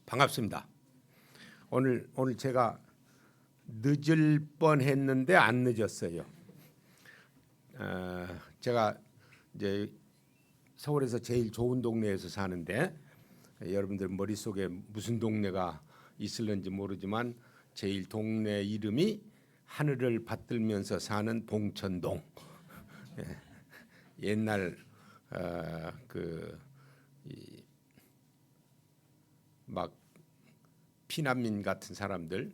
반갑습니다. 오늘 제가 늦을 뻔했는데 안 늦었어요. 제가 이제 서울에서 제일 좋은 동네에서 사는데 여러분들 머릿속에 무슨 동네가 있을는지 모르지만 제일 동네 이름이 하늘을 받들면서 사는 봉천동. 옛날 막 피난민 같은 사람들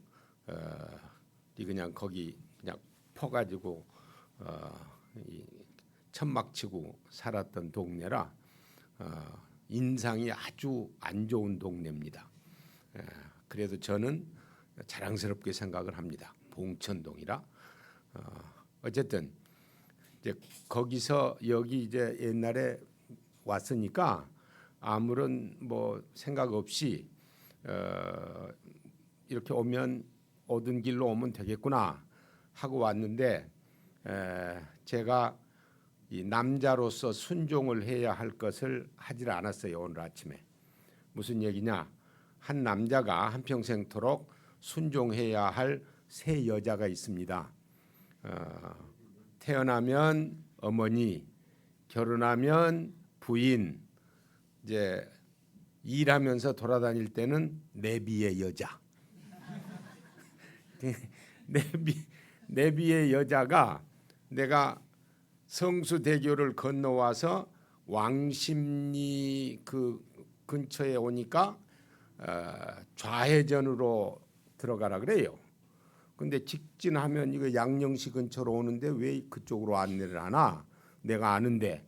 그냥 거기 그냥 퍼가지고 천막치고 살았던 동네라 인상이 아주 안 좋은 동네입니다. 그래도 저는 자랑스럽게 생각을 합니다. 봉천동이라. 어쨌든 이제 거기서 여기 이제 옛날에 왔으니까 아무런 뭐 생각 없이 이렇게 오면 오던 길로 오면 되겠구나 하고 왔는데 제가 이 남자로서 순종을 해야 할 것을 하질 않았어요. 오늘 아침에. 무슨 얘기냐? 한 남자가 한평생토록 순종해야 할 세 여자가 있습니다. 태어나면 어머니, 결혼하면 부인, 이제 일하면서 돌아다닐 때는 내비의 여자. 내비의 여자가 내가 성수대교를 건너와서 왕십리 그 근처에 오니까 좌회전으로 들어가라 그래요. 근데 직진하면 이거 양령시 근처로 오는데 왜 그쪽으로 안내를 하나? 내가 아는데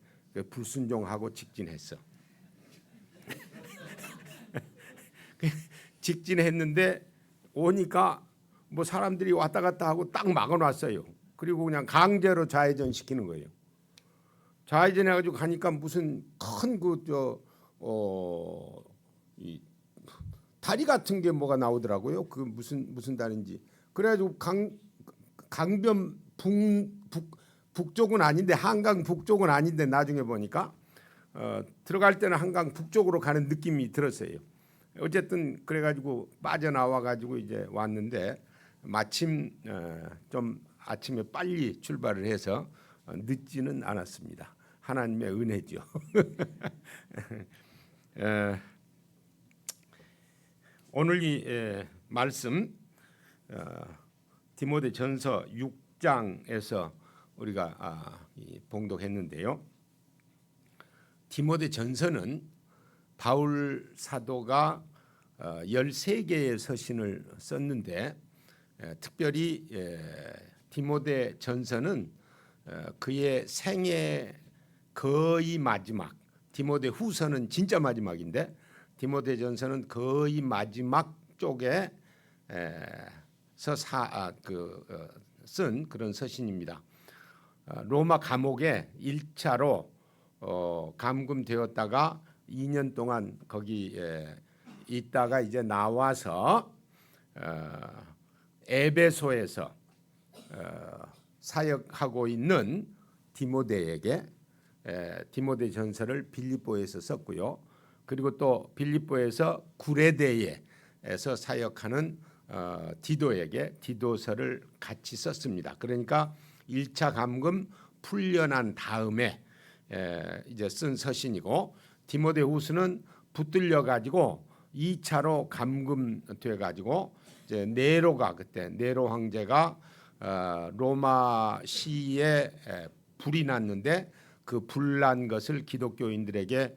불순종하고 직진했어. 직진했는데 오니까 뭐 사람들이 왔다 갔다 하고 딱 막아놨어요. 그리고 그냥 강제로 좌회전 시키는 거예요. 좌회전해가지고 가니까 무슨 큰 이 다리 같은 게 뭐가 나오더라고요. 그 무슨 다리인지. 그래가지고 강변 북쪽은 아닌데 한강 북쪽은 아닌데 나중에 보니까 들어갈 때는 한강 북쪽으로 가는 느낌이 들었어요. 어쨌든 그래가지고 빠져나와가지고 이제 왔는데 마침 좀 아침에 빨리 출발을 해서 늦지는 않았습니다. 하나님의 은혜죠. 오늘 이 말씀 디모데전서 6장에서 우리가 봉독했는데요. 디모데전서는 바울 사도가 13개의 서신을 썼는데 특별히 디모데전서는 그의 생애 거의 마지막, 디모데후서는 진짜 마지막인데 디모데전서는 거의 마지막 쪽에 쓴 그런 서신입니다. 로마 감옥에 1차로 감금되었다가 2년 동안 거기 있다가 이제 나와서 에베소에서 사역하고 있는 디모데에게 디모데전서를 빌립보에서 썼고요. 그리고 또 빌립보에서 구레데에서 사역하는 디도에게 디도서를 같이 썼습니다. 그러니까 1차 감금 풀려난 다음에 이제 쓴 서신이고 디모데후서는 붙들려 가지고 2차로 감금돼 가지고 이제 네로가 그때 네로 황제가 로마 시에 불이 났는데 그 불난 것을 기독교인들에게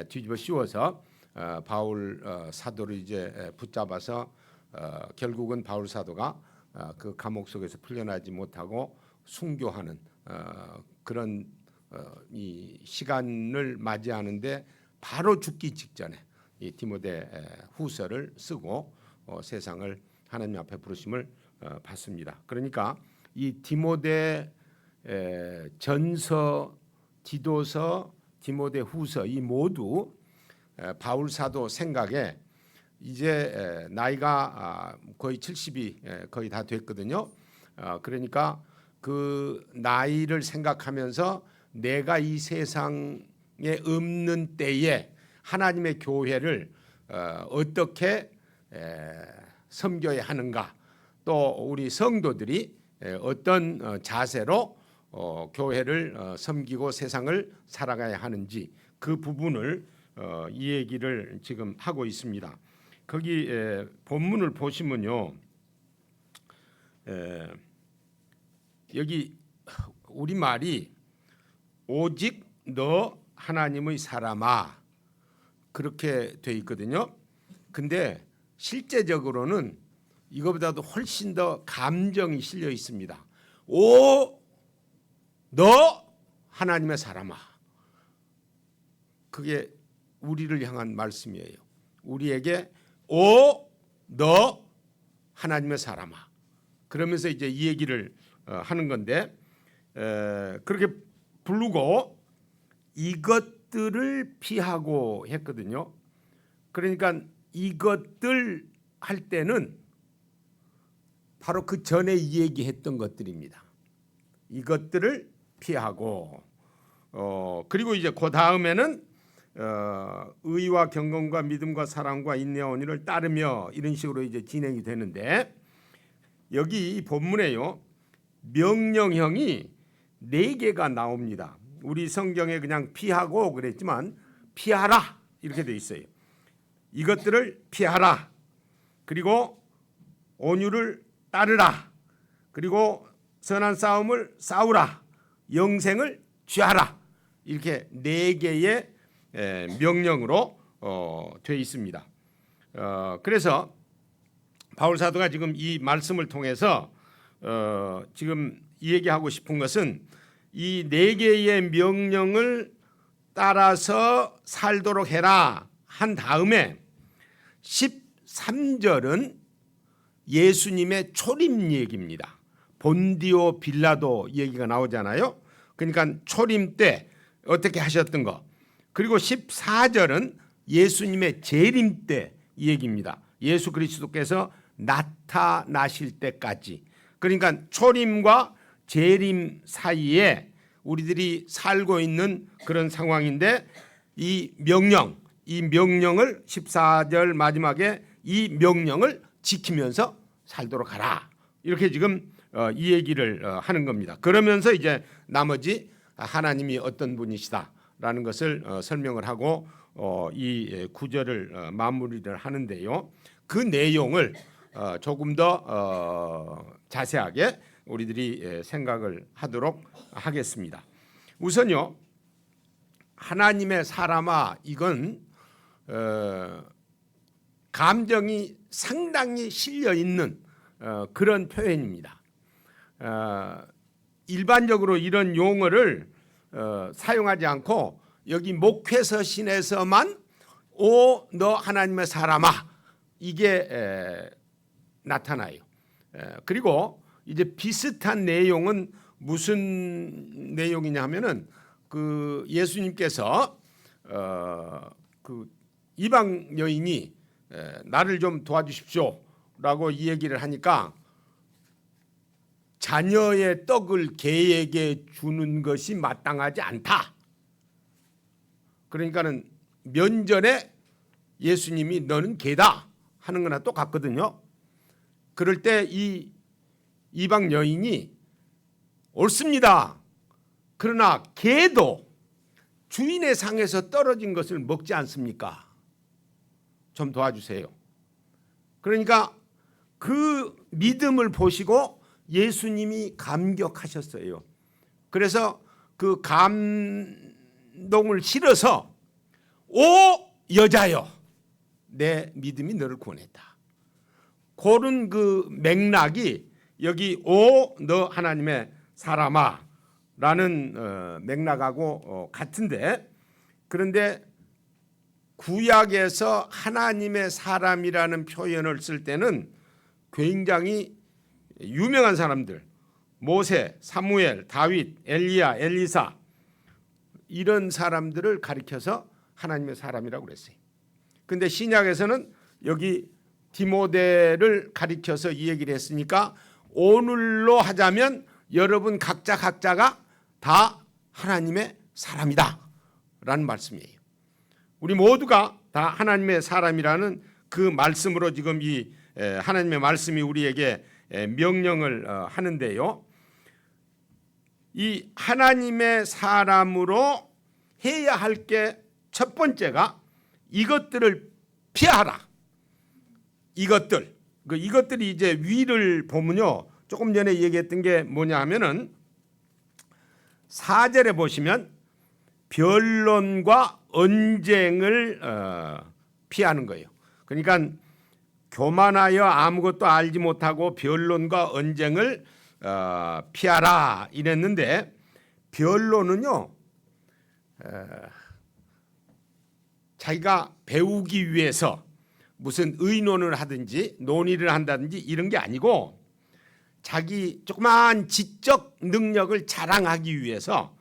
뒤집어 씌워서 바울 사도를 이제 붙잡아서 결국은 바울 사도가 그 감옥 속에서 풀려나지 못하고 순교하는 그런 이 시간을 맞이하는데 바로 죽기 직전에 이 디모데 후서를 쓰고 세상을 하나님 앞에 부르심을 받습니다. 그러니까 이 디모데 전서, 디도서, 디모데 후서 이 모두 바울 사도 생각에 이제 나이가 거의 70이 거의 다 됐거든요. 그러니까 그 나이를 생각하면서 내가 이 세상에 없는 때에 하나님의 교회를 어떻게 섬겨야 하는가, 또 우리 성도들이 어떤 자세로 교회를 섬기고 세상을 살아가야 하는지 그 부분을 이 얘기를 지금 하고 있습니다. 거기 본문을 보시면요, 여기 우리말이 오직 너 하나님의 사람아 그렇게 돼 있거든요. 근데 실제적으로는 이거보다도 훨씬 더 감정이 실려 있습니다. 오, 너 하나님의 사람아. 그게 우리를 향한 말씀이에요. 우리에게 오, 너 하나님의 사람아. 그러면서 이제 이 얘기를 하는 건데, 그렇게 부르고 이것들을 피하고 했거든요. 그러니까 이것들 할 때는 바로 그 전에 얘기했던 것들입니다. 이것들을 피하고 그리고 이제 그 다음에는 의와 경건과 믿음과 사랑과 인내와 온유를 따르며 이런 식으로 이제 진행이 되는데, 여기 이 본문에요 명령형이 4개가 나옵니다. 우리 성경에 그냥 피하고 그랬지만 피하라 이렇게 돼 있어요. 이것들을 피하라. 그리고 온유를 따르라. 그리고 선한 싸움을 싸우라. 영생을 취하라. 이렇게 4개의 명령으로 되어 있습니다. 그래서 바울 사도가 지금 이 말씀을 통해서 지금 이 얘기하고 싶은 것은 이 4개의 명령을 따라서 살도록 해라 한 다음에 13절은 예수님의 초림 얘기입니다. 본디오 빌라도 얘기가 나오잖아요. 그러니까 초림 때 어떻게 하셨던 거. 그리고 14절은 예수님의 재림 때 얘기입니다. 예수 그리스도께서 나타나실 때까지. 그러니까 초림과 재림 사이에 우리들이 살고 있는 그런 상황인데, 이 명령을 14절 마지막에 이 명령을 지키면서 살도록 하라. 이렇게 지금 이 얘기를 하는 겁니다. 그러면서 이제 나머지 하나님이 어떤 분이시다라는 것을 설명을 하고 이 구절을 마무리를 하는데요. 그 내용을 조금 더 자세하게 우리들이 생각을 하도록 하겠습니다. 우선요, 하나님의 사람아, 이건 감정이 상당히 실려 있는 그런 표현입니다. 일반적으로 이런 용어를 사용하지 않고 여기 목회서신에서만 오, 너 하나님의 사람아, 이게 나타나요. 그리고 이제 비슷한 내용은 무슨 내용이냐 하면은 그 예수님께서 그 이방 여인이 나를 좀 도와주십시오라고 이 얘기를 하니까 자녀의 떡을 개에게 주는 것이 마땅하지 않다. 그러니까는 면전에 예수님이 너는 개다 하는 거나 똑같거든요. 그럴 때 이 이방 여인이 옳습니다. 그러나 개도 주인의 상에서 떨어진 것을 먹지 않습니까? 좀 도와주세요. 그러니까 그 믿음을 보시고 예수님이 감격하셨어요. 그래서 그 감동을 실어서 오 여자여, 내 믿음이 너를 구원했다. 그런 그 맥락이 여기 오 너 하나님의 사람아 라는 맥락하고 같은데, 그런데 구약에서 하나님의 사람이라는 표현을 쓸 때는 굉장히 유명한 사람들, 모세, 사무엘, 다윗, 엘리야, 엘리사, 이런 사람들을 가리켜서 하나님의 사람이라고 그랬어요. 그런데 신약에서는 여기 디모데를 가리켜서 이 얘기를 했으니까 오늘로 하자면 여러분 각자가 다 하나님의 사람이다 라는 말씀이에요. 우리 모두가 다 하나님의 사람이라는 그 말씀으로 지금 이 하나님의 말씀이 우리에게 명령을 하는데요. 이 하나님의 사람으로 해야 할 게 첫 번째가 이것들을 피하라. 이것들이 이제 위를 보면요. 조금 전에 얘기했던 게 뭐냐 하면은 4절에 보시면 변론과 언쟁을 피하는 거예요. 그러니까 교만하여 아무것도 알지 못하고 변론과 언쟁을 피하라 이랬는데, 변론은요 자기가 배우기 위해서 무슨 의논을 하든지 논의를 한다든지 이런 게 아니고, 자기 조그마한 지적 능력을 자랑하기 위해서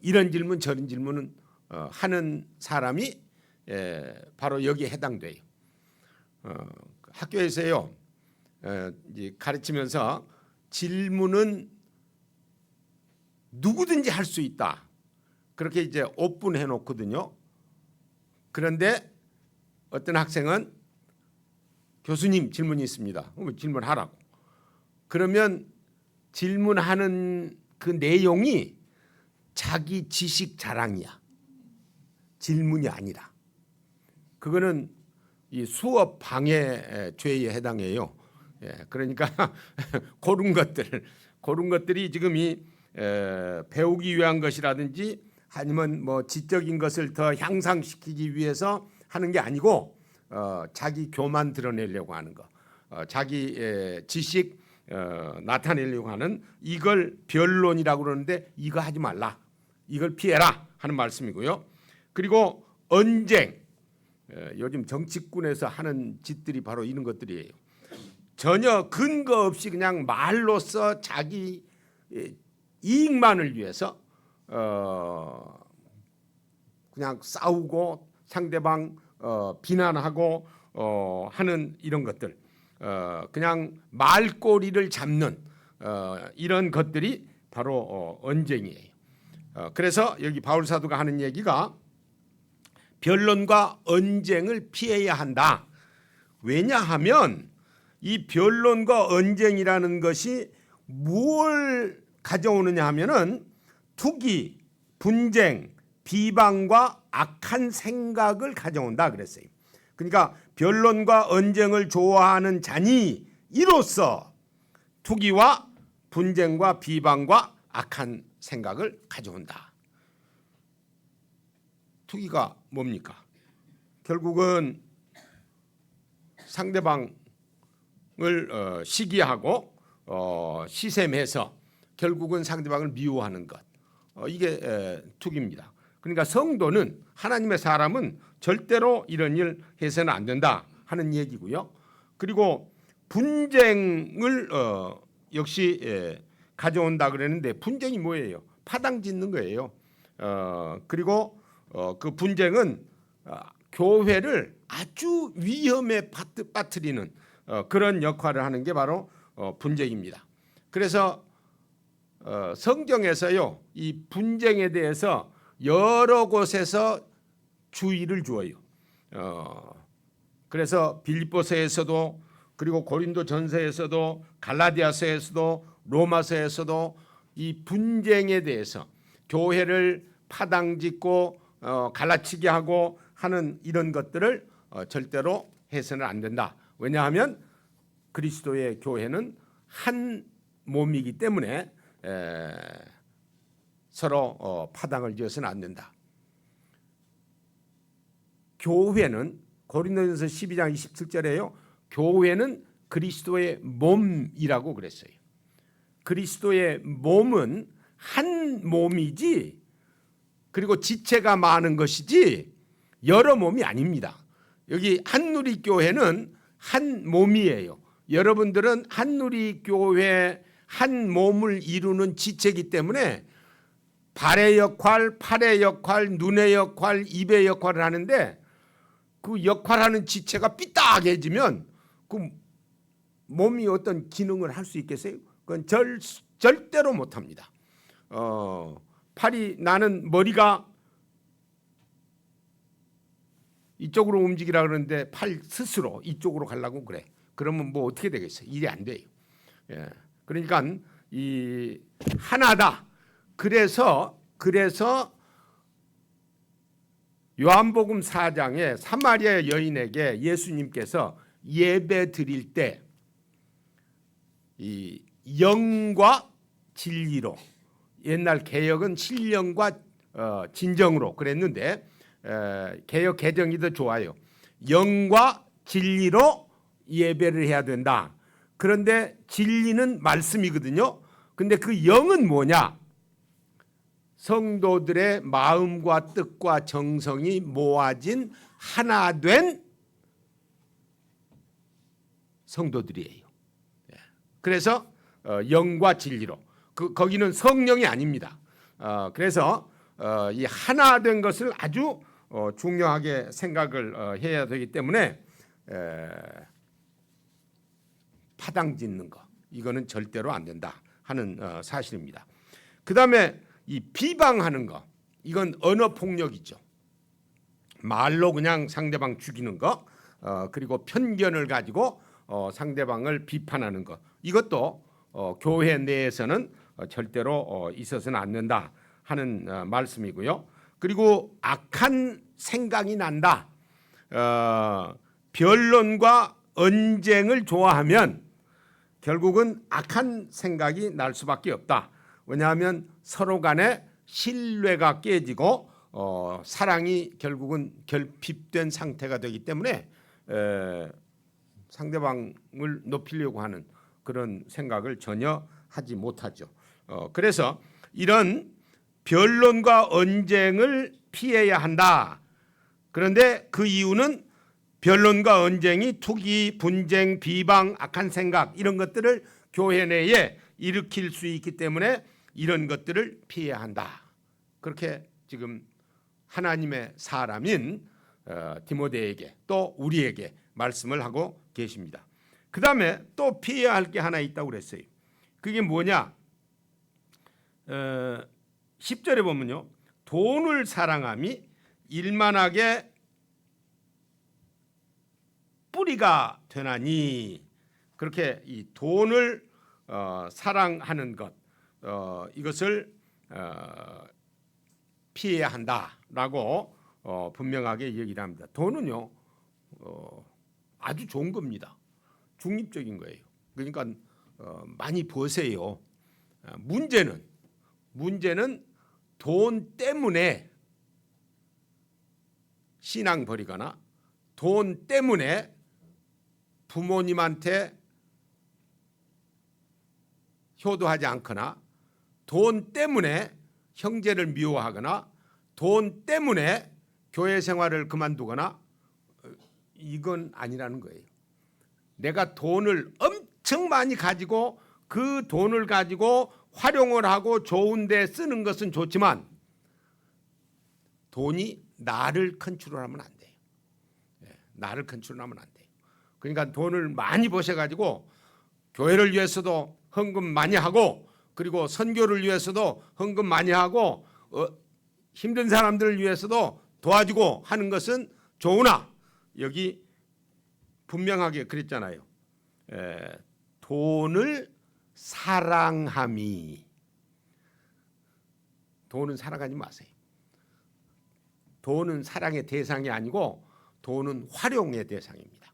이런 질문 저런 질문은 하는 사람이 바로 여기에 해당돼요. 학교에서요 이제 가르치면서 질문은 누구든지 할 수 있다, 그렇게 이제 오픈해 놓거든요. 그런데 어떤 학생은 교수님 질문이 있습니다. 질문하라고. 그러면 질문하는 그 내용이 자기 지식 자랑이야. 질문이 아니라. 그거는 이 수업 방해 죄에 해당해요. 그러니까 그런 것들이 지금 이 배우기 위한 것이라든지 아니면 뭐 지적인 것을 더 향상시키기 위해서 하는 게 아니고 자기 교만 드러내려고 하는 거, 자기 지식 나타내려고 하는, 이걸 변론이라고 그러는데 이거 하지 말라, 이걸 피해라 하는 말씀이고요. 그리고 언쟁, 요즘 정치권에서 하는 짓들이 바로 이런 것들이에요. 전혀 근거 없이 그냥 말로써 자기 이익만을 위해서 그냥 싸우고 상대방 비난하고 하는 이런 것들, 그냥 말꼬리를 잡는 이런 것들이 바로 언쟁이에요. 그래서 여기 바울 사도가 하는 얘기가 변론과 언쟁을 피해야 한다. 왜냐하면 이 변론과 언쟁이라는 것이 뭘 가져오느냐 하면은 투기, 분쟁, 비방과 악한 생각을 가져온다 그랬어요. 그러니까 변론과 언쟁을 좋아하는 자니 이로써 투기와 분쟁과 비방과 악한 생각을 가져온다. 투기가 뭡니까? 결국은 상대방을 시기하고 시샘해서 결국은 상대방을 미워하는 것, 이게 투기입니다. 그러니까 성도는, 하나님의 사람은 절대로 이런 일 해서는 안 된다 하는 얘기고요. 그리고 분쟁을 역시 가져온다 그랬는데, 분쟁이 뭐예요? 파당 짓는 거예요. 그리고 그 분쟁은 교회를 아주 위험에 빠뜨리는 그런 역할을 하는 게 바로 분쟁입니다. 그래서 성경에서요 이 분쟁에 대해서 여러 곳에서 주의를 주어요. 그래서 빌립보서에서도, 그리고 고린도전서에서도, 갈라디아서에서도, 로마서에서도 이 분쟁에 대해서 교회를 파당짓고 갈라치게 하고 하는 이런 것들을 절대로 해서는 안 된다. 왜냐하면 그리스도의 교회는 한 몸이기 때문에 서로 파당을 지어서는 안 된다. 교회는 고린도전서 12장 27절에요. 교회는 그리스도의 몸이라고 그랬어요. 그리스도의 몸은 한 몸이지, 그리고 지체가 많은 것이지 여러 몸이 아닙니다. 여기 한누리교회는 한 몸이에요. 여러분들은 한누리교회 한 몸을 이루는 지체이기 때문에 발의 역할, 팔의 역할, 눈의 역할, 입의 역할을 하는데, 그 역할하는 지체가 삐딱해지면 그 몸이 어떤 기능을 할 수 있겠어요? 그건 절대로 못합니다. 팔이, 나는 머리가 이쪽으로 움직이라 그러는데 팔 스스로 이쪽으로 가려고 그래. 그러면 뭐 어떻게 되겠어요? 일이 안 돼요. 예. 그러니까 이 하나다. 그래서 요한복음 4장에 사마리아 여인에게 예수님께서 예배 드릴 때 이 영과 진리로, 옛날 개역은 신령과 진정으로 그랬는데 개역 개정이 더 좋아요. 영과 진리로 예배를 해야 된다. 그런데 진리는 말씀이거든요. 근데 그 영은 뭐냐? 성도들의 마음과 뜻과 정성이 모아진 하나 된 성도들이에요. 그래서 영과 진리로, 거기는 성령이 아닙니다. 그래서 이 하나 된 것을 아주 중요하게 생각을 해야 되기 때문에 파당 짓는 거, 이거는 절대로 안 된다 하는 사실입니다. 그 다음에 이 비방하는 거, 이건 언어 폭력이죠. 말로 그냥 상대방 죽이는 거, 그리고 편견을 가지고 상대방을 비판하는 것, 이것도 교회 내에서는 절대로 있어서는 안 된다 하는 말씀이고요. 그리고 악한 생각이 난다. 변론과 언쟁을 좋아하면 결국은 악한 생각이 날 수밖에 없다. 왜냐하면 서로 간에 신뢰가 깨지고 사랑이 결국은 결핍된 상태가 되기 때문에 상대방을 높이려고 하는 그런 생각을 전혀 하지 못하죠. 그래서 이런 변론과 언쟁을 피해야 한다. 그런데 그 이유는 변론과 언쟁이 투기, 분쟁, 비방, 악한 생각, 이런 것들을 교회 내에 일으킬 수 있기 때문에 이런 것들을 피해야 한다. 그렇게 지금 하나님의 사람인 디모데에게 또 우리에게 말씀을 하고 계십니다. 그 다음에 또 피해야 할 게 하나 있다고 그랬어요. 그게 뭐냐? 10절에 보면요, 돈을 사랑함이 일만하게 뿌리가 되나니, 그렇게 이 돈을 사랑하는 것, 이것을 피해야 한다라고 분명하게 얘기를 합니다. 돈은요 아주 좋은 겁니다. 중립적인 거예요. 그러니까 많이 버세요. 문제는 돈 때문에 신앙 버리거나 돈 때문에 부모님한테 효도하지 않거나 돈 때문에 형제를 미워하거나 돈 때문에 교회 생활을 그만두거나, 이건 아니라는 거예요. 내가 돈을 엄청 많이 가지고 그 돈을 가지고 활용을 하고 좋은 데 쓰는 것은 좋지만 돈이 나를 컨트롤하면 안 돼요. 나를 컨트롤하면 안 돼요. 그러니까 돈을 많이 버셔가지고 교회를 위해서도 헌금 많이 하고, 그리고 선교를 위해서도 헌금 많이 하고, 힘든 사람들을 위해서도 도와주고 하는 것은 좋으나, 여기 분명하게 그랬잖아요. 돈을 사랑함이, 돈은 사랑하지 마세요. 돈은 사랑의 대상이 아니고 돈은 활용의 대상입니다.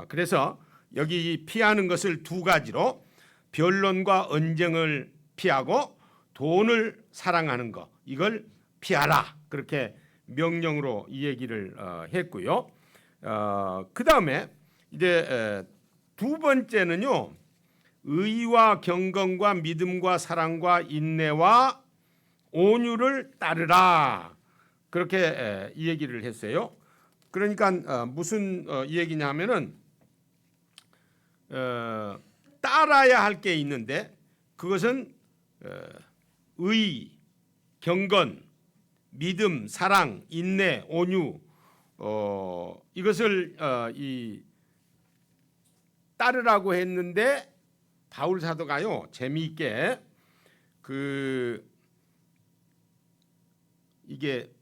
그래서 여기 피하는 것을 두 가지로, 변론과 언쟁을 피하고 돈을 사랑하는 것, 이걸 피하라, 그렇게 명령으로 이 얘기를 했고요. 그 다음에 이제 두 번째는요, 의와 경건과 믿음과 사랑과 인내와 온유를 따르라, 그렇게 이 얘기를 했어요. 그러니까 무슨 얘기냐면은 따라야 할 게 있는데, 그것은 의, 경건, 믿음, 사랑, 인내, 온유, 이것을 따르라고 했는데, 바울 사도가요 재미있게 이게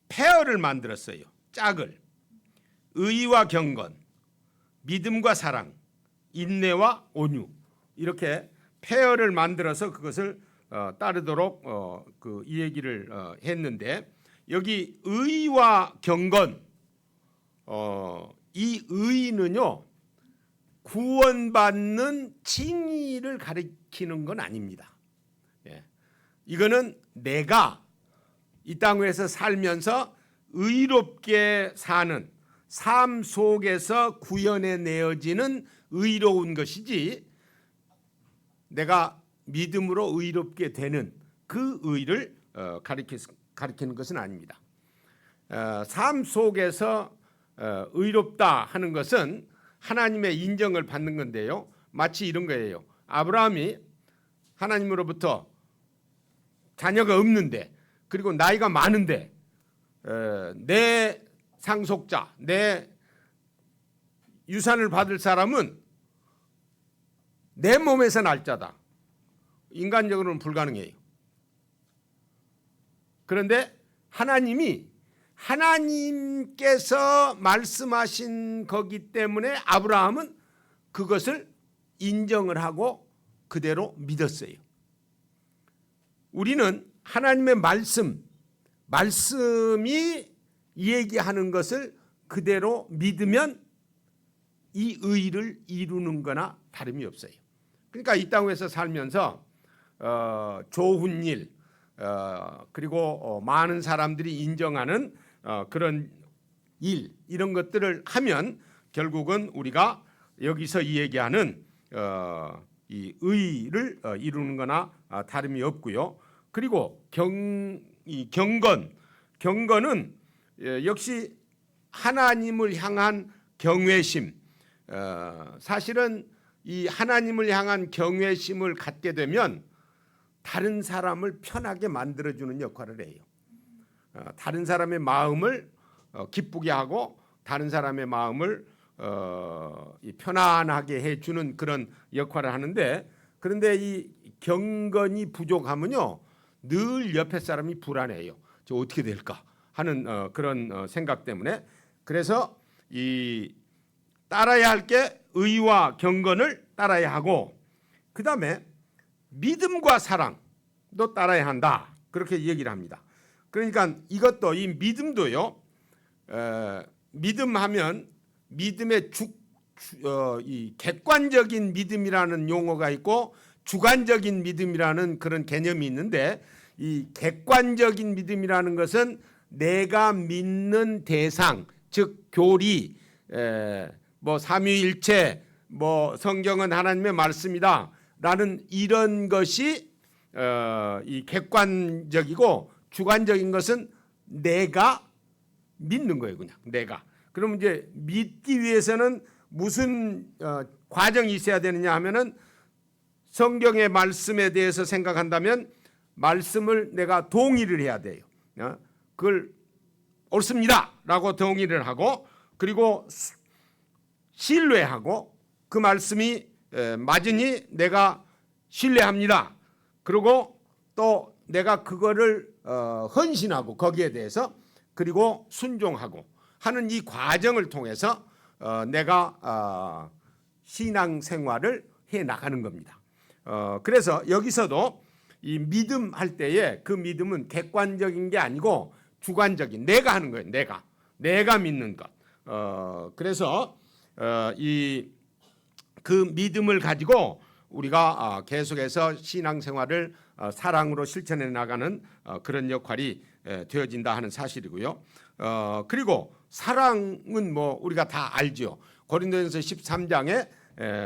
페어를 만들었어요. 짝을. 의와 경건, 믿음과 사랑, 인내와 온유 이렇게 페어를 만들어서 그것을 따르도록 이 얘기를 했는데 여기 의와 경건 이 의는요 구원받는 칭의를 가리키는 건 아닙니다. 예. 이거는 내가 이 땅에서 살면서 의롭게 사는 삶 속에서 구현해 내어지는 의로운 것이지 내가 믿음으로 의롭게 되는 그 의를 가리키는 것은 아닙니다. 삶 속에서 의롭다 하는 것은 하나님의 인정을 받는 건데요. 마치 이런 거예요. 아브라함이 하나님으로부터 자녀가 없는데 그리고 나이가 많은데 내 상속자, 내 유산을 받을 사람은 내 몸에서 날 자다. 인간적으로는 불가능해요. 그런데 하나님께서 말씀하신 거기 때문에 아브라함은 그것을 인정을 하고 그대로 믿었어요. 우리는 하나님의 말씀이 얘기하는 것을 그대로 믿으면 이 의를 이루는 거나 다름이 없어요. 그러니까 이 땅에서 살면서 좋은 일 그리고 많은 사람들이 인정하는 그런 일 이런 것들을 하면 결국은 우리가 여기서 이 얘기하는 이 의를 이루는 거나 다름이 없고요. 그리고 경건은 역시 하나님을 향한 경외심. 사실은 이 하나님을 향한 경외심을 갖게 되면 다른 사람을 편하게 만들어주는 역할을 해요. 다른 사람의 마음을 기쁘게 하고 다른 사람의 마음을 편안하게 해주는 그런 역할을 하는데 그런데 이 경건이 부족하면요 늘 옆에 사람이 불안해요. 저 어떻게 될까 하는 그런 생각 때문에 그래서 이 따라야 할 게 의와 경건을 따라야 하고 그 다음에 믿음과 사랑도 따라야 한다. 그렇게 얘기를 합니다. 그러니까 이것도 이 믿음도요. 믿음하면 믿음의 이 객관적인 믿음이라는 용어가 있고 주관적인 믿음이라는 그런 개념이 있는데 이 객관적인 믿음이라는 것은 내가 믿는 대상 즉 교리 뭐 삼위일체 뭐 성경은 하나님의 말씀이다 라는 이런 것이 이 객관적이고 주관적인 것은 내가 믿는 거예요. 그냥 내가. 그럼 이제 믿기 위해서는 무슨 과정이 있어야 되느냐 하면은 성경의 말씀에 대해서 생각한다면 말씀을 내가 동의를 해야 돼요. 그걸 옳습니다 라고 동의를 하고 그리고 신뢰하고 그 말씀이 맞으니 내가 신뢰합니다. 그리고 또 내가 그거를 헌신하고 거기에 대해서 그리고 순종하고 하는 이 과정을 통해서 내가 신앙생활을 해 나가는 겁니다. 그래서 여기서도 이 믿음 할 때에 그 믿음은 객관적인 게 아니고 주관적인 내가 하는 거예요. 내가 믿는 것. 그래서 이 그 믿음을 가지고 우리가 계속해서 신앙생활을 사랑으로 실천해 나가는 그런 역할이 되어진다 하는 사실이고요. 그리고 사랑은 뭐 우리가 다 알죠. 고린도전서 13장에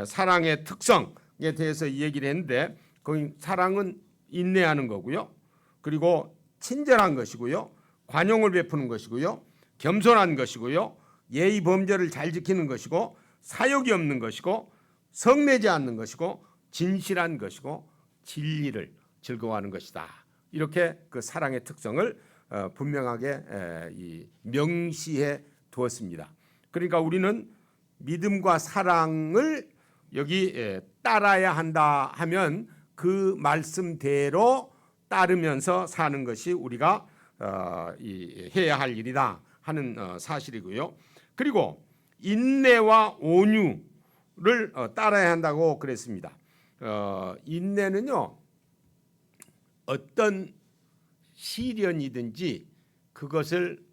사랑의 특성에 대해서 얘기를 했는데 거기 사랑은 인내하는 거고요. 그리고 친절한 것이고요. 관용을 베푸는 것이고요. 겸손한 것이고요. 예의 범절을 잘 지키는 것이고 사욕이 없는 것이고 성내지 않는 것이고 진실한 것이고 진리를 즐거워하는 것이다. 이렇게 그 사랑의 특성을 분명하게 명시해 두었습니다. 그러니까 우리는 믿음과 사랑을 여기 따라야 한다 하면 그 말씀대로 따르면서 사는 것이 우리가 해야 할 일이다 하는 사실이고요. 그리고 인내와 온유를 따라야 한다고 그랬습니다. 인내는요, 어떤 시련이든지 그것을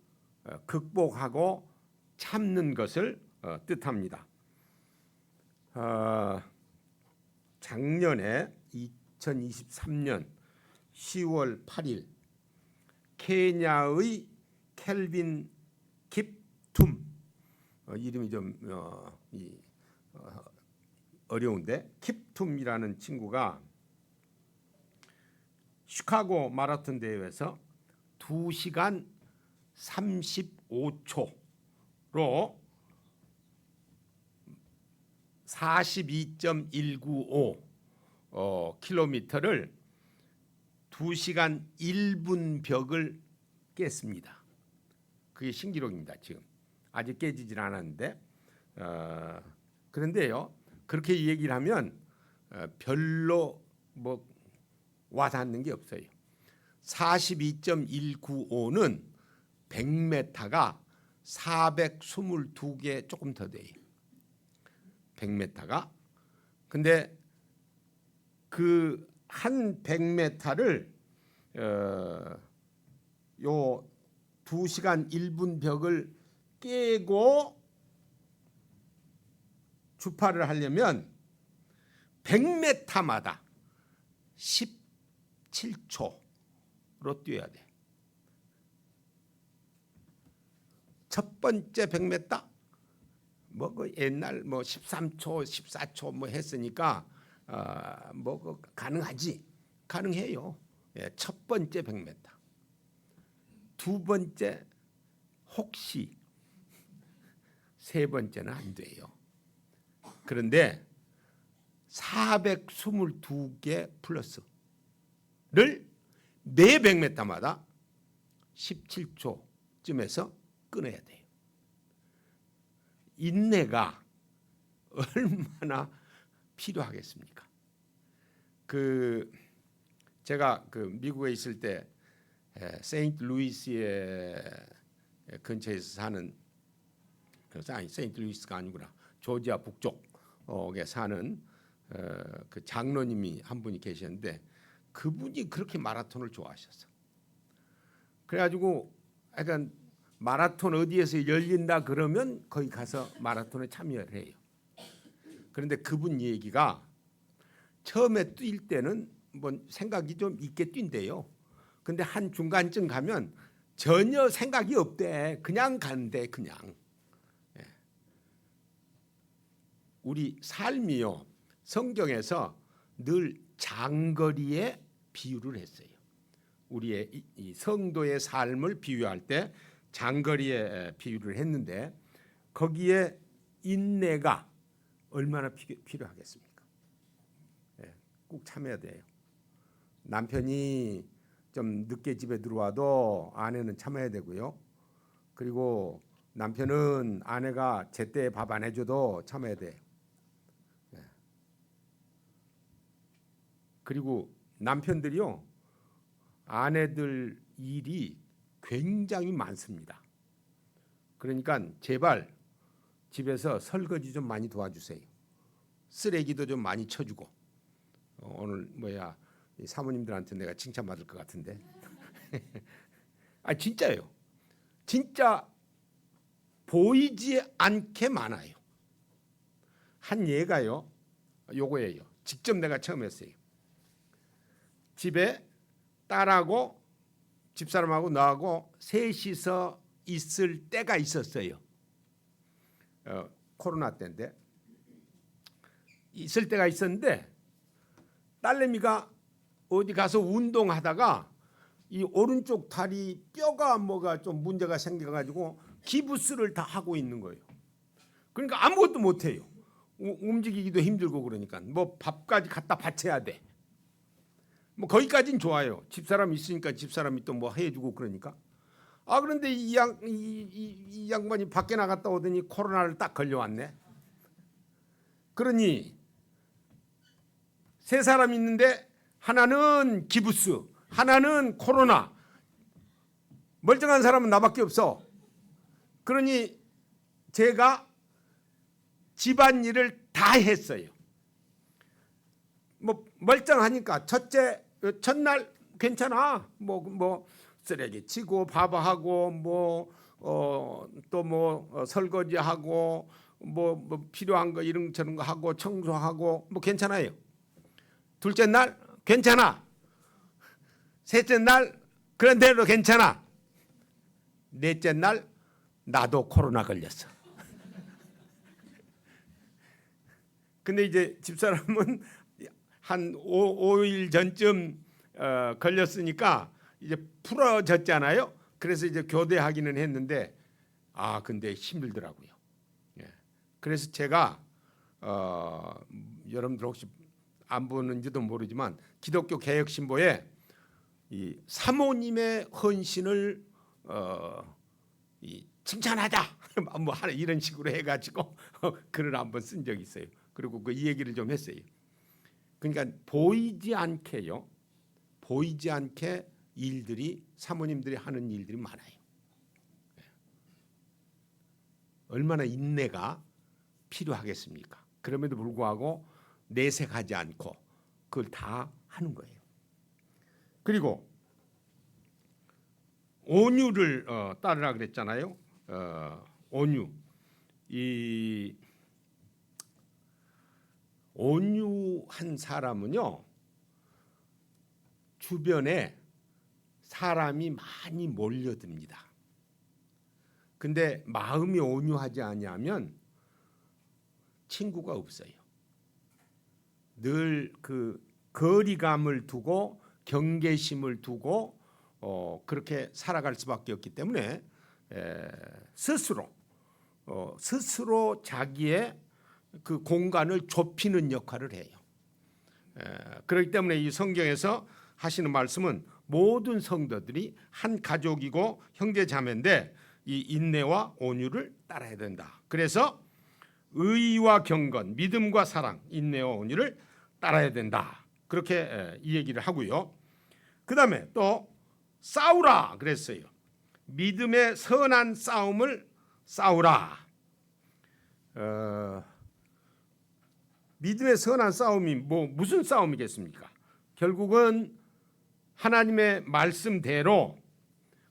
극복하고 참는 것을 뜻합니다. 작년에 2023년 10월 8일 케냐의 켈빈 킵툼, 이름이 좀 어려운데, 킵툼이라는 친구가 시카고 마라톤 대회에서 2시간 35초로 42.195 킬로미터를 2시간 1분 벽을 깼습니다. 그게 신기록입니다. 지금 아직 깨지질 않았는데, 그런데요, 그렇게 얘기를 하면 별로 뭐 와닿는 게 없어요. 42.195는 100m가 422개 조금 더 돼요. 100m가. 근데 그 한 100m를 요 2시간 1분 벽을 깨고 주파를 하려면 100m마다 17초로 뛰어야 돼. 첫 번째 100m 뭐 그 옛날 뭐 13초, 14초 뭐 했으니까 뭐 가능하지, 가능해요. 예, 첫 번째 100m, 두 번째 혹시, 세 번째는 안 돼요. 그런데 422개 플러스를 매 100m마다 17초쯤에서 끊어야 돼요. 인내가 얼마나 필요하겠습니까? 제가 미국에 있을 때 세인트 루이스의 근처에서 사는, 아니 세인트 루이스가 아니구나, 조지아 북쪽에 사는 그 장로님이 한 분이 계셨는데, 그분이 그렇게 마라톤을 좋아하셨어. 그래가지고 약간 마라톤 어디에서 열린다 그러면 거기 가서 마라톤에 참여를 해요. 그런데 그분 얘기가 처음에 뛸 때는 뭐 생각이 좀 있게 뛴대요. 근데 한 중간쯤 가면 전혀 생각이 없대. 그냥 간대, 그냥. 예. 우리 삶이요, 성경에서 늘 장거리에 비유를 했어요. 우리의 이 성도의 삶을 비유할 때 장거리에 비유를 했는데, 거기에 인내가 얼마나 필요하겠습니까? 예, 꼭 참아야 돼요. 남편이 좀 늦게 집에 들어와도 아내는 참아야 되고요. 그리고 남편은 아내가 제때 밥 안 해줘도 참아야 돼요. 예. 그리고 남편들이요, 아내들 일이 굉장히 많습니다. 그러니까 제발 집에서 설거지 좀 많이 도와주세요. 쓰레기도 좀 많이 쳐주고. 오늘 이 사모님들한테 내가 칭찬받을 것 같은데. 진짜예요. 진짜 보이지 않게 많아요. 한 예가요, 요거예요. 직접 내가 처음 했어요. 집에 딸하고 집사람하고 나하고 셋이서 있을 때가 있었어요. 코로나 때인데 있을 때가 있었는데, 딸내미가 어디 가서 운동하다가 이 오른쪽 다리 뼈가 뭐가 좀 문제가 생겨가지고 기부스를 다 하고 있는 거예요. 그러니까 아무것도 못해요. 움직이기도 힘들고. 그러니까 뭐 밥까지 갖다 바쳐야 돼. 뭐 거기까지는 좋아요. 집사람 있으니까 집사람이 또 뭐 해주고 그러니까. 그런데 이 양반이 밖에 나갔다 오더니 코로나를 딱 걸려왔네. 그러니 세 사람 있는데 하나는 기부스, 하나는 코로나. 멀쩡한 사람은 나밖에 없어. 그러니 제가 집안일을 다 했어요. 뭐 멀쩡하니까 첫날 괜찮아. 뭐 쓰레기 치고 밥하고 또 설거지하고 뭐 필요한 거 이런 저런 거 하고 청소하고 뭐 괜찮아요. 둘째 날 괜찮아. 셋째 날 그런 대로 괜찮아. 넷째 날 나도 코로나 걸렸어. 근데 이제 집사람은 한 5일 전쯤 걸렸으니까 이제 풀어졌잖아요. 그래서 이제 교대하기는 했는데 근데 힘들더라고요. 예. 그래서 제가 여러분들 혹시 안 보는지도 모르지만 기독교 개혁신보에 이 사모님의 헌신을 칭찬하자 뭐 이런 식으로 해가지고 글을 한번 쓴 적이 있어요. 그리고 이 얘기를 좀 했어요. 그러니까 보이지 않게요. 보이지 않게 일들이 사모님들이 하는 일들이 많아요. 얼마나 인내가 필요하겠습니까? 그럼에도 불구하고 내색하지 않고 그걸 다 하는 거예요. 그리고 온유를 따르라 그랬잖아요. 온유. 이 온유한 사람은요, 주변에 사람이 많이 몰려듭니다. 근데 마음이 온유하지 아니하면 친구가 없어요. 늘 그 거리감을 두고 경계심을 두고 그렇게 살아갈 수밖에 없기 때문에 스스로 자기의 그 공간을 좁히는 역할을 해요. 그렇기 때문에 이 성경에서 하시는 말씀은 모든 성도들이 한 가족이고 형제 자매인데 이 인내와 온유를 따라야 된다. 그래서 의와 경건, 믿음과 사랑, 인내와 온유를 따라야 된다. 그렇게 이 얘기를 하고요. 그 다음에 또 싸우라 그랬어요. 믿음의 선한 싸움을 싸우라. 믿음의 선한 싸움이 무슨 싸움이겠습니까? 결국은 하나님의 말씀대로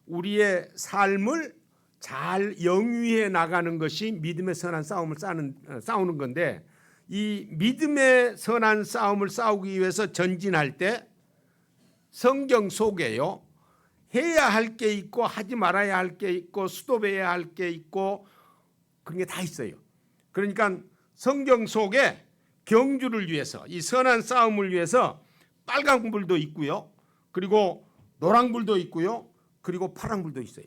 우리의 삶을 잘 영위해 나가는 것이 믿음의 선한 싸움을 싸우는 건데, 이 믿음의 선한 싸움을 싸우기 위해서 전진할 때 성경 속에요, 해야 할 게 있고 하지 말아야 할 게 있고 수도해야 할 게 있고 그런 게 다 있어요. 그러니까 성경 속에 경주를 위해서, 이 선한 싸움을 위해서 빨간불도 있고요, 그리고 노란불도 있고요, 그리고 파란불도 있어요.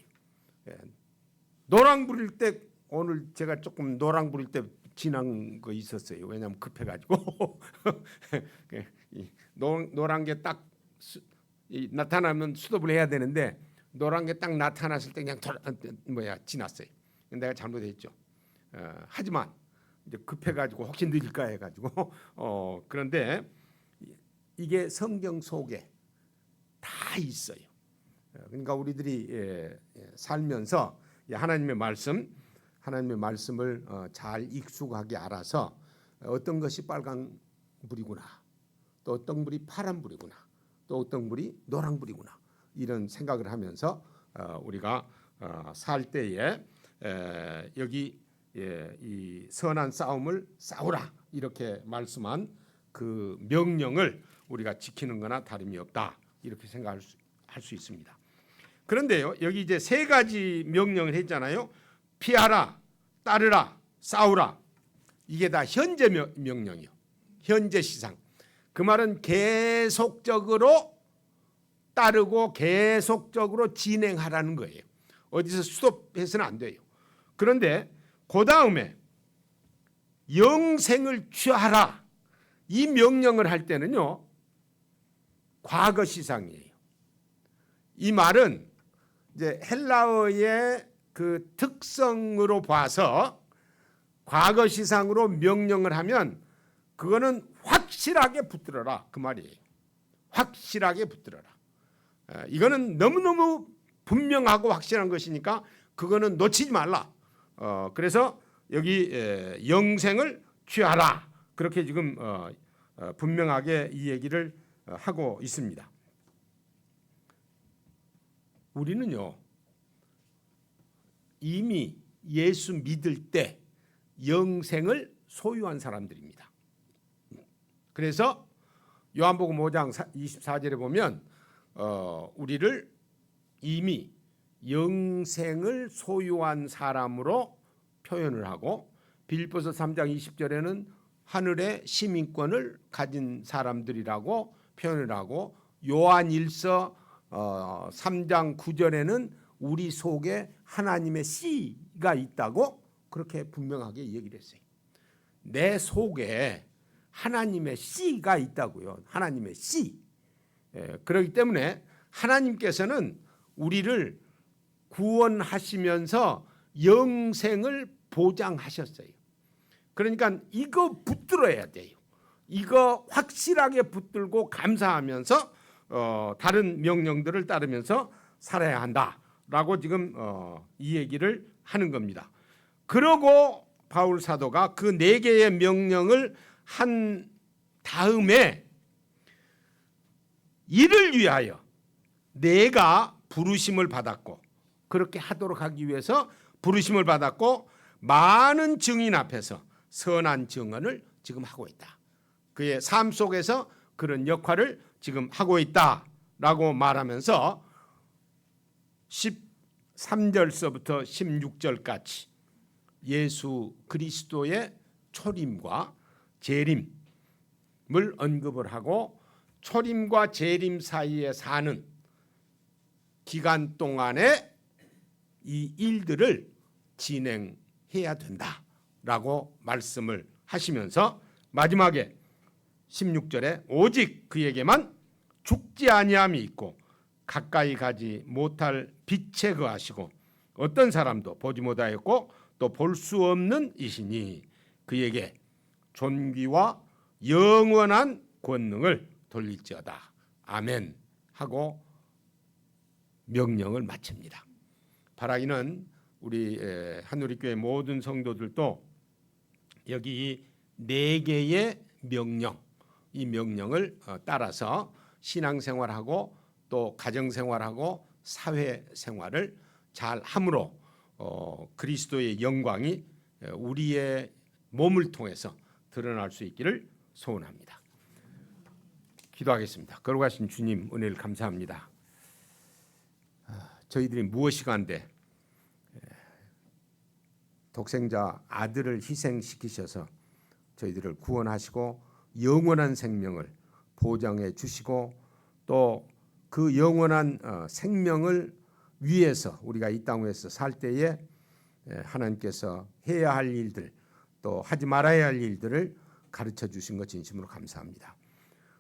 노란불일 때, 오늘 제가 조금 노란불일 때 지난 거 있었어요. 왜냐하면 급해가지고 노란 게 딱 나타나면 스톱을 해야 되는데 노란 게 딱 나타났을 때 그냥 지났어요. 내가 잘못했죠. 하지만 이제 급해가지고 혹시 늦을까 해가지고 그런데 이게 성경 속에 다 있어요. 그러니까 우리들이 살면서 하나님의 말씀을 잘 익숙하게 알아서 어떤 것이 빨간 불이구나, 또 어떤 불이 파란 불이구나, 또 어떤 불이 노란 불이구나, 이런 생각을 하면서 우리가 살 때에 여기 이 선한 싸움을 싸우라 이렇게 말씀한 그 명령을 우리가 지키는 거나 다름이 없다, 이렇게 생각할 수 있습니다. 그런데요, 여기 이제 세 가지 명령을 했잖아요. 피하라, 따르라, 싸우라. 이게 다 현재 명령이요. 현재 시상. 그 말은 계속적으로 따르고 계속적으로 진행하라는 거예요. 어디서 스톱해서는 안 돼요. 그런데 그 다음에 영생을 취하라, 이 명령을 할 때는요, 과거 시상이에요. 이 말은 이제 헬라어의 그 특성으로 봐서 과거 시상으로 명령을 하면 그거는 확실하게 붙들어라, 그 말이에요. 확실하게 붙들어라. 이거는 너무너무 분명하고 확실한 것이니까 그거는 놓치지 말라. 그래서 여기 영생을 취하라. 그렇게 지금 분명하게 이 얘기를 하고 있습니다. 우리는요, 이미 예수 믿을 때 영생을 소유한 사람들입니다. 그래서 요한복음 5장 24절에 보면 우리를 이미 영생을 소유한 사람으로 표현을 하고, 빌립보서 3장 20절에는 하늘의 시민권을 가진 사람들이라고 표현을 하고, 요한일서 3장 9절에는 우리 속에 하나님의 씨가 있다고 그렇게 분명하게 얘기를 했어요. 내 속에 하나님의 씨가 있다고요. 하나님의 씨. 그렇기 때문에 하나님께서는 우리를 구원하시면서 영생을 보장하셨어요. 그러니까 이거 붙들어야 돼요. 이거 확실하게 붙들고 감사하면서 다른 명령들을 따르면서 살아야 한다라고 지금 이 얘기를 하는 겁니다. 그러고 바울 사도가 그 4개의 명령을 한 다음에 이를 위하여 내가 부르심을 받았고, 그렇게 하도록 하기 위해서 부르심을 받았고 많은 증인 앞에서 선한 증언을 지금 하고 있다. 그의 삶 속에서 그런 역할을 지금 하고 있다라고 말하면서 13절서부터 16절까지 예수 그리스도의 초림과 재림을 언급을 하고, 초림과 재림 사이에 사는 기간 동안에 이 일들을 진행해야 된다라고 말씀을 하시면서 마지막에 16절에 오직 그에게만 죽지 아니함이 있고 가까이 가지 못할 빛에 거하시고 어떤 사람도 보지 못하였고 또 볼 수 없는 이시니 그에게 존귀와 영원한 권능을 돌릴지어다. 아멘 하고 명령을 마칩니다. 바라기는 우리 한우리교회 모든 성도들도 여기 4개의 명령, 이 명령을 따라서 신앙생활하고 또 가정생활하고 사회생활을 잘 함으로 그리스도의 영광이 우리의 몸을 통해서 드러날 수 있기를 소원합니다. 기도하겠습니다. 거룩하신 주님, 은혜를 감사합니다. 저희들이 무엇이간데 독생자 아들을 희생시키셔서 저희들을 구원하시고 영원한 생명을 보장해 주시고 또 그 영원한 생명을 위해서 우리가 이 땅에서 살 때에 하나님께서 해야 할 일들 또 하지 말아야 할 일들을 가르쳐 주신 것 진심으로 감사합니다.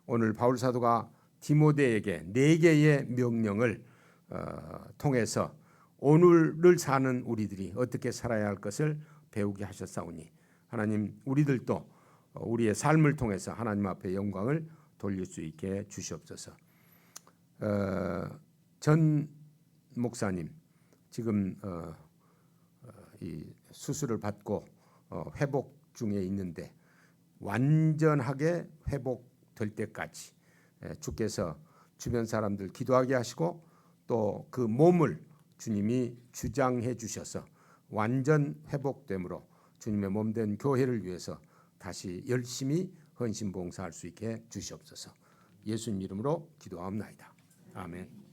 오늘 바울 사도가 디모데에게 4개의 명령을 통해서 오늘을 사는 우리들이 어떻게 살아야 할 것을 배우게 하셨사오니 하나님 우리들도 우리의 삶을 통해서 하나님 앞에 영광을 돌릴 수 있게 주시옵소서. 전 목사님 지금 이 수술을 받고 회복 중에 있는데 완전하게 회복될 때까지 주께서 주변 사람들 기도하게 하시고 또 그 몸을 주님이 주장해 주셔서 완전 회복됨으로 주님의 몸된 교회를 위해서 다시 열심히 헌신 봉사할 수 있게 주시옵소서. 예수님 이름으로 기도하옵나이다. 아멘.